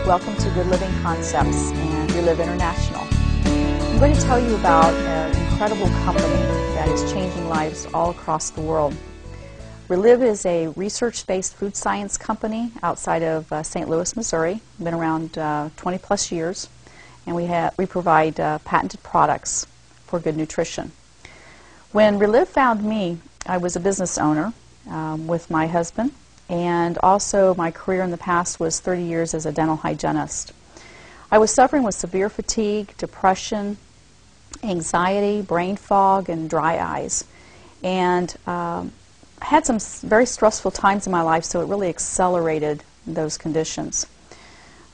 Welcome to Good Living Concepts and Relive International. I'm going to tell you about an incredible company that is changing lives all across the world. Relive is a research-based food science company outside of St. Louis, Missouri. Been around 20 plus years, and we provide patented products for good nutrition. When Relive found me, I was a business owner with my husband, and also my career in the past was 30 years as a dental hygienist. I was suffering with severe fatigue, depression, anxiety, brain fog, and dry eyes. And I had some very stressful times in my life, so it really accelerated those conditions.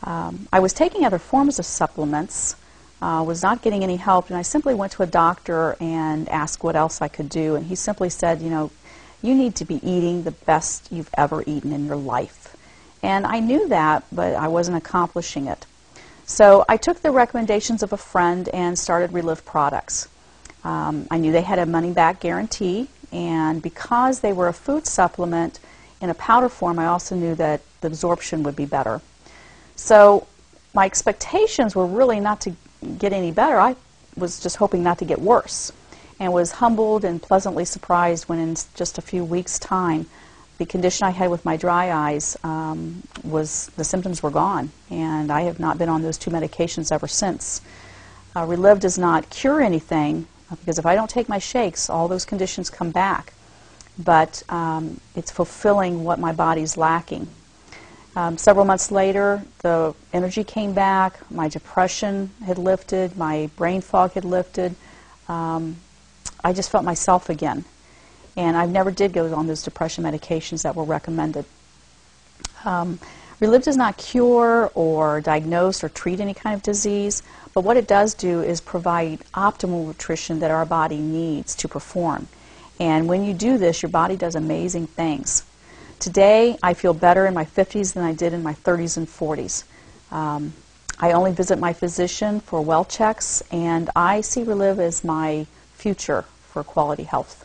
I was taking other forms of supplements, was not getting any help, and I simply went to a doctor and asked what else I could do, and he simply said, you need to be eating the best you've ever eaten in your life. And I knew that, but I wasn't accomplishing it. So I took the recommendations of a friend and started Relive products. I knew they had a money-back guarantee, and because they were a food supplement in a powder form, I also knew that the absorption would be better. So my expectations were really not to get any better. I was just hoping not to get worse, and was humbled and pleasantly surprised when in just a few weeks' time the condition I had with my dry eyes the symptoms were gone, and I have not been on those two medications ever since. Relive does not cure anything, because if I don't take my shakes, all those conditions come back, but it's fulfilling what my body's lacking. Several months later, the energy came back, my depression had lifted, my brain fog had lifted. I just felt myself again, and I never did go on those depression medications that were recommended. Relive does not cure or diagnose or treat any kind of disease, but what it does do is provide optimal nutrition that our body needs to perform. And when you do this, your body does amazing things. Today, I feel better in my 50s than I did in my 30s and 40s. I only visit my physician for well checks, and I see Relive as my future for quality health.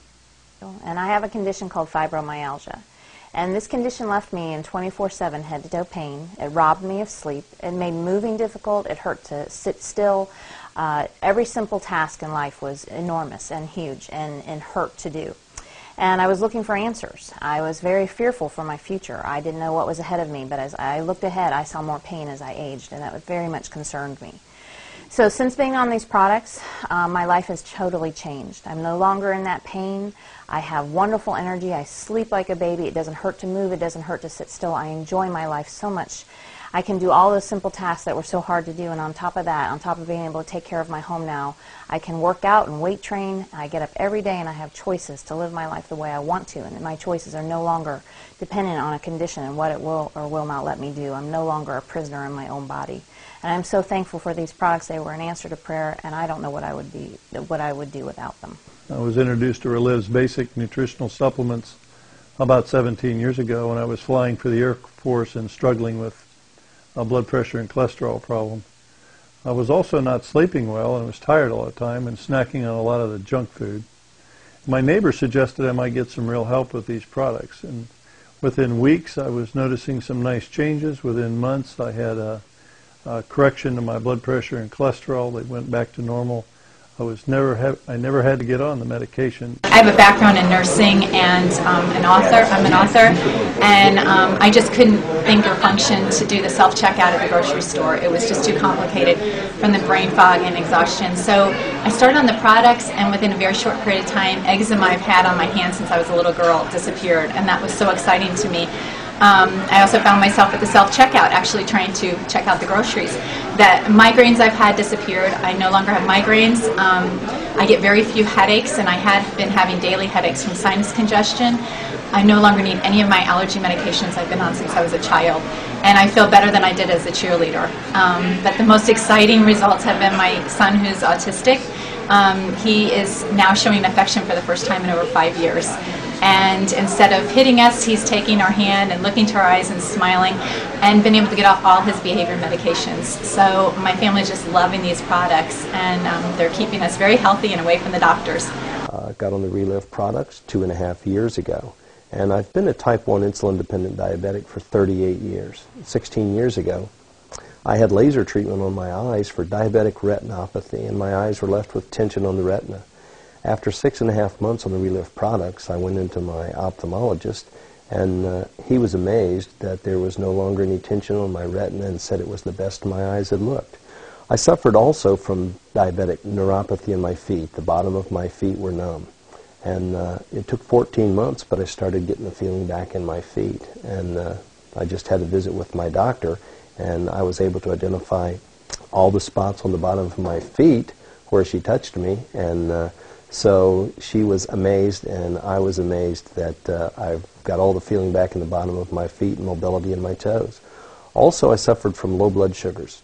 And I have a condition called fibromyalgia. And this condition left me in 24/7 head-to-toe pain. It robbed me of sleep. It made moving difficult. It hurt to sit still. Every simple task in life was enormous and huge and hurt to do. And I was looking for answers. I was very fearful for my future. I didn't know what was ahead of me, but as I looked ahead, I saw more pain as I aged, and that very much concerned me. So since being on these products, my life has totally changed. I'm no longer in that pain. I have wonderful energy. I sleep like a baby. It doesn't hurt to move. It doesn't hurt to sit still. I enjoy my life so much. I can do all those simple tasks that were so hard to do, and on top of that, on top of being able to take care of my home now, I can work out and weight train. I get up every day and I have choices to live my life the way I want to, and my choices are no longer dependent on a condition and what it will or will not let me do. I'm no longer a prisoner in my own body. And I'm so thankful for these products. They were an answer to prayer, and I don't know what I would do without them. I was introduced to Relive's basic nutritional supplements about 17 years ago when I was flying for the Air Force and struggling with a blood pressure and cholesterol problem. I was also not sleeping well and was tired all the time and snacking on a lot of the junk food. My neighbor suggested I might get some real help with these products, and within weeks I was noticing some nice changes. Within months I had a correction to my blood pressure and cholesterol. They went back to normal. I never had to get on the medication. I have a background in nursing and I'm an author, and I just couldn't think or function to do the self-checkout at the grocery store. It was just too complicated from the brain fog and exhaustion. So I started on the products, and within a very short period of time, eczema I've had on my hands since I was a little girl disappeared, and that was so exciting to me. I also found myself at the self-checkout actually trying to check out the groceries. The migraines I've had disappeared. I no longer have migraines. I get very few headaches, and I had been having daily headaches from sinus congestion. I no longer need any of my allergy medications I've been on since I was a child, and I feel better than I did as a cheerleader. But the most exciting results have been my son, who's autistic. He is now showing affection for the first time in over 5 years. And instead of hitting us, he's taking our hand and looking to our eyes and smiling, and been able to get off all his behavior medications. So my family's just loving these products, and they're keeping us very healthy and away from the doctors. I got on the Relive products 2.5 years ago, and I've been a type 1 insulin-dependent diabetic for 38 years. 16 years ago, I had laser treatment on my eyes for diabetic retinopathy, and my eyes were left with tension on the retina. After 6.5 months on the Relive products, I went into my ophthalmologist, and he was amazed that there was no longer any tension on my retina and said it was the best my eyes had looked. I suffered also from diabetic neuropathy in my feet. The bottom of my feet were numb. And it took 14 months, but I started getting the feeling back in my feet. And I just had a visit with my doctor, and I was able to identify all the spots on the bottom of my feet where she touched me. And so she was amazed, and I was amazed that I've got all the feeling back in the bottom of my feet and mobility in my toes. Also, I suffered from low blood sugars,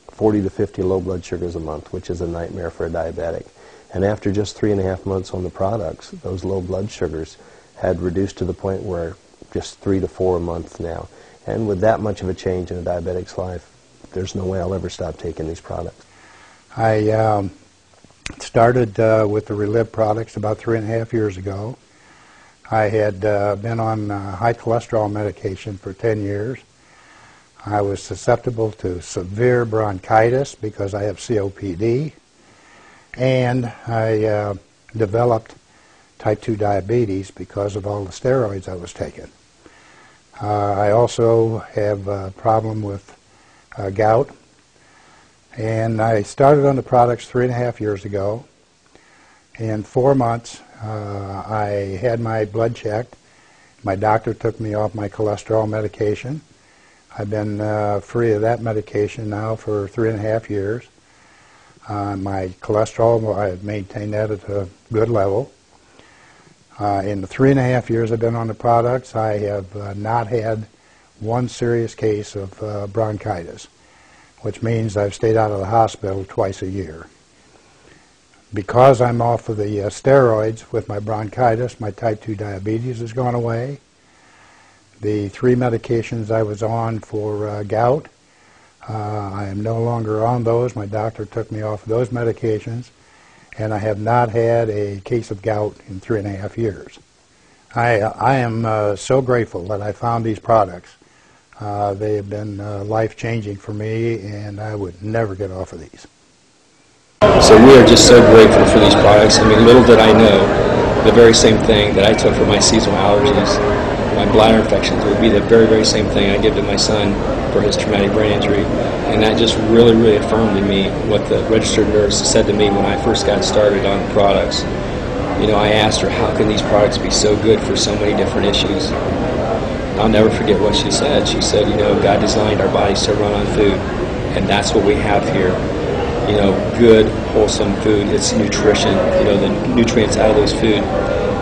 40 to 50 low blood sugars a month, which is a nightmare for a diabetic. And after just 3.5 months on the products, those low blood sugars had reduced to the point where just 3 to 4 a month now. And with that much of a change in a diabetic's life, there's no way I'll ever stop taking these products. I started with the Relive products about 3.5 years ago. I had been on high cholesterol medication for 10 years. I was susceptible to severe bronchitis because I have COPD, and I developed type 2 diabetes because of all the steroids I was taking. I also have a problem with gout, and I started on the products 3.5 years ago. In 4 months, I had my blood checked. My doctor took me off my cholesterol medication. I've been free of that medication now for 3.5 years. My cholesterol, I've maintained that at a good level. In the 3.5 years I've been on the products, I have not had one serious case of bronchitis, which means I've stayed out of the hospital twice a year. Because I'm off of the steroids with my bronchitis, my type 2 diabetes has gone away. The 3 medications I was on for gout, I am no longer on those. My doctor took me off of those medications, and I have not had a case of gout in 3.5 years. I am so grateful that I found these products. They have been life-changing for me, and I would never get off of these. So we are just so grateful for these products. I mean, little did I know, the very same thing that I took for my seasonal allergies, my bladder infections, would be the very, very same thing I give to my son for his traumatic brain injury. And that just really, really affirmed in me what the registered nurse said to me when I first got started on the products. You know, I asked her, how can these products be so good for so many different issues? I'll never forget what she said. She said, you know, God designed our bodies to run on food, and that's what we have here. You know, good, wholesome food. It's nutrition, you know, the nutrients out of those food.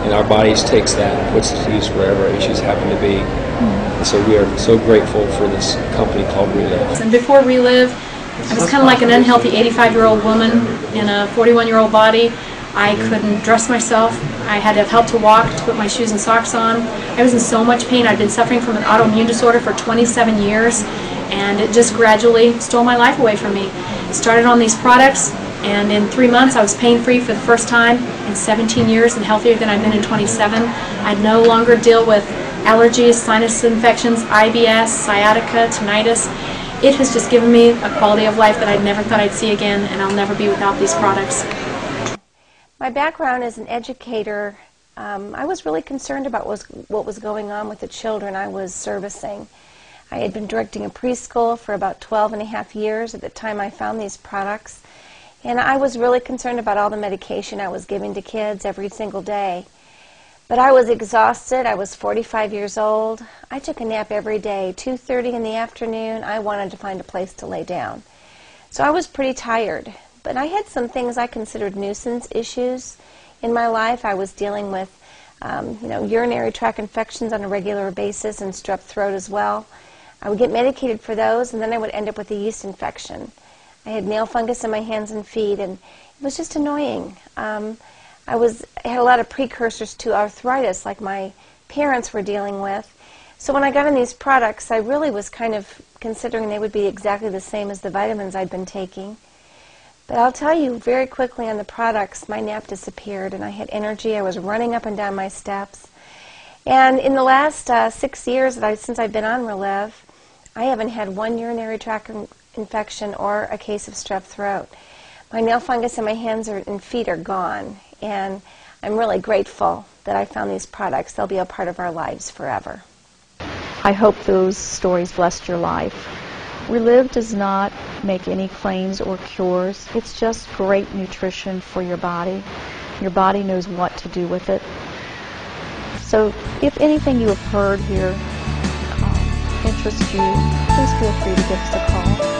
And our bodies takes that and puts it to use wherever issues happen to be. And so we are so grateful for this company called Relive. And before Relive, I was kind of like an unhealthy 85-year-old woman in a 41-year-old body. I couldn't dress myself. I had to have help to walk, to put my shoes and socks on. I was in so much pain. I'd been suffering from an autoimmune disorder for 27 years, and it just gradually stole my life away from me. Started on these products, and in 3 months I was pain-free for the first time in 17 years and healthier than I've been in 27. I no longer deal with allergies, sinus infections, IBS, sciatica, tinnitus. It has just given me a quality of life that I never thought I'd see again, and I'll never be without these products. My background as an educator, I was really concerned about what was going on with the children I was servicing. I had been directing a preschool for about 12.5 years at the time I found these products, and I was really concerned about all the medication I was giving to kids every single day. But I was exhausted. I was 45 years old. I took a nap every day. 2:30 in the afternoon, I wanted to find a place to lay down. So I was pretty tired. But I had some things I considered nuisance issues in my life. I was dealing with urinary tract infections on a regular basis and strep throat as well. I would get medicated for those, and then I would end up with a yeast infection. I had nail fungus in my hands and feet, and it was just annoying. I had a lot of precursors to arthritis, like my parents were dealing with. So when I got on these products, I really was kind of considering they would be exactly the same as the vitamins I'd been taking. But I'll tell you, very quickly on the products, my nap disappeared, and I had energy. I was running up and down my steps. And in the last 6 years since I've been on Relive, I haven't had one urinary tract infection or a case of strep throat. My nail fungus in my hands and feet are gone, and I'm really grateful that I found these products. They'll be a part of our lives forever. I hope those stories blessed your life. Relive does not make any claims or cures. It's just great nutrition for your body. Your body knows what to do with it. So if anything you have heard here interests you, please feel free to give us a call.